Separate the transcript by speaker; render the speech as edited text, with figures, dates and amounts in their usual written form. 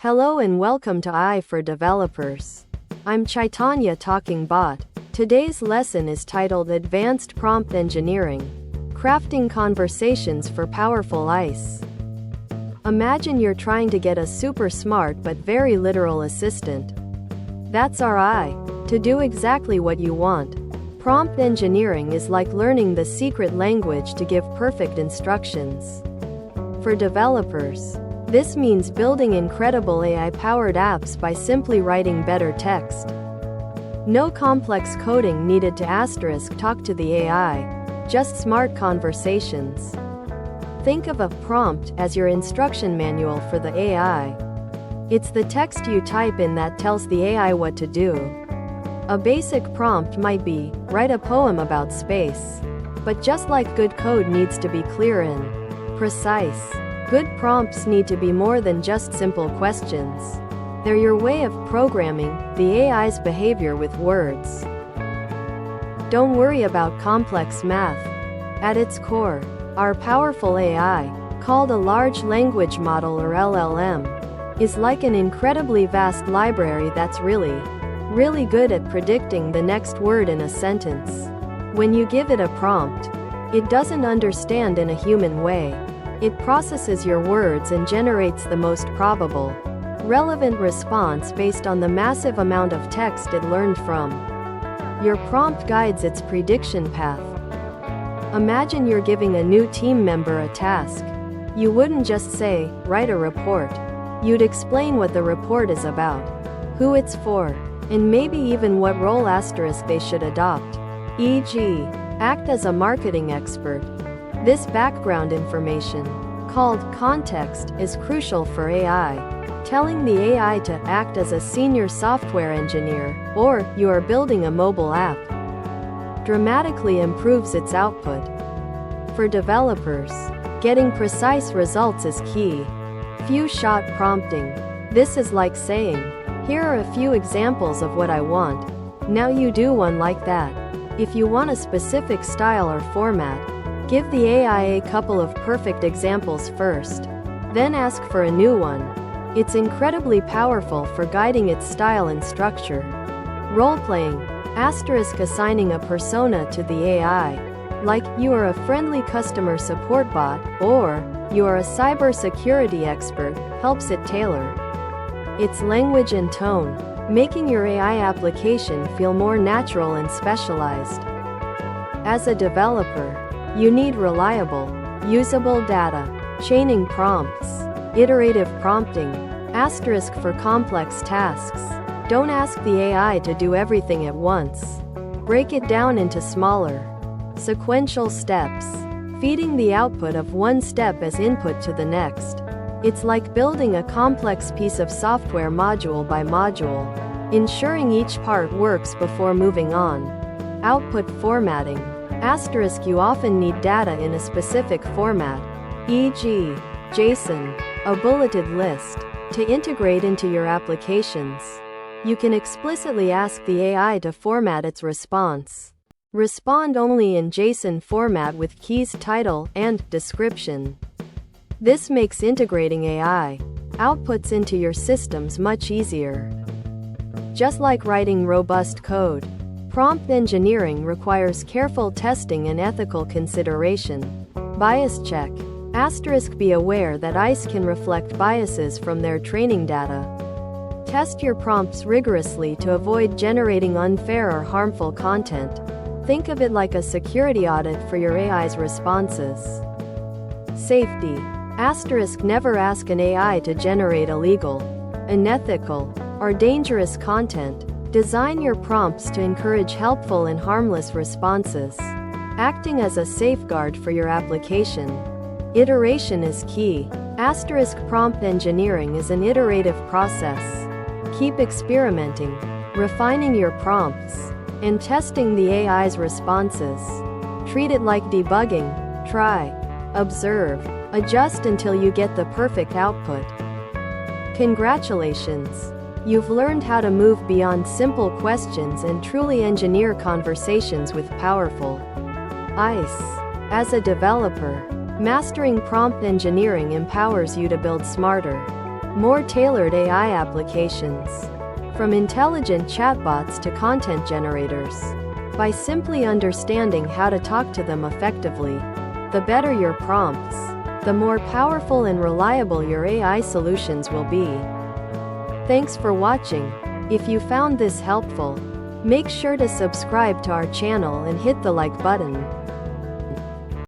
Speaker 1: Hello and welcome to AI for Developers. I'm Chaitanya Talking Bot. Today's lesson is titled Advanced Prompt Engineering, Crafting Conversations for Powerful ICE. Imagine you're trying to get a super smart but very literal assistant. That's our AI, to do exactly what you want. Prompt engineering is like learning the secret language to give perfect instructions. For developers, this means building incredible AI-powered apps by simply writing better text. No complex coding needed to talk to the AI, just smart conversations. Think of a prompt as your instruction manual for the AI. It's the text you type in that tells the AI what to do. A basic prompt might be, write a poem about space. But just like good code needs to be clear and precise, good prompts need to be more than just simple questions. They're your way of programming the AI's behavior with words. Don't worry about complex math. At its core, our powerful AI, called a large language model or LLM, is like an incredibly vast library that's really good at predicting the next word in a sentence. When you give it a prompt, it doesn't understand in a human way. It processes your words and generates the most probable, relevant response based on the massive amount of text it learned from. Your prompt guides its prediction path. Imagine you're giving a new team member a task. You wouldn't just say, write a report. You'd explain what the report is about, who it's for, and maybe even what role they should adopt. E.g., act as a marketing expert. This background information, called context, is crucial for AI. Telling the AI to act as a senior software engineer, or you are building a mobile app, dramatically improves its output. For developers, getting precise results is key. Few-shot prompting. This is like saying, here are a few examples of what I want. Now you do one like that. If you want a specific style or format, give the AI a couple of perfect examples first. Then ask for a new one. It's incredibly powerful for guiding its style and structure. Role-playing. Assigning a persona to the AI. Like, you are a friendly customer support bot, or, you are a cybersecurity expert, helps it tailor its language and tone, making your AI application feel more natural and specialized. As a developer, you need reliable, usable data, chaining prompts, iterative prompting, for complex tasks. Don't ask the AI to do everything at once. Break it down into smaller, sequential steps, feeding the output of one step as input to the next. It's like building a complex piece of software module by module, ensuring each part works before moving on. Output formatting. You often need data in a specific format, e.g., JSON, a bulleted list, to integrate into your applications. You can explicitly ask the AI to format its response. Respond only in JSON format with keys title and description. This makes integrating AI outputs into your systems much easier. Just like writing robust code, prompt engineering requires careful testing and ethical consideration. Bias check. Be aware that ICE can reflect biases from their training data. Test your prompts rigorously to avoid generating unfair or harmful content. Think of it like a security audit for your AI's responses. Safety. Never ask an AI to generate illegal, unethical, or dangerous content. Design your prompts to encourage helpful and harmless responses, acting as a safeguard for your application. Iteration is key. Prompt engineering is an iterative process. Keep experimenting, refining your prompts, and testing the AI's responses. Treat it like debugging. Try, observe, adjust until you get the perfect output. Congratulations! You've learned how to move beyond simple questions and truly engineer conversations with powerful ICE. As a developer, mastering prompt engineering empowers you to build smarter, more tailored AI applications, from intelligent chatbots to content generators. By simply understanding how to talk to them effectively, the better your prompts, the more powerful and reliable your AI solutions will be. Thanks for watching. If you found this helpful, make sure to subscribe to our channel and hit the like button.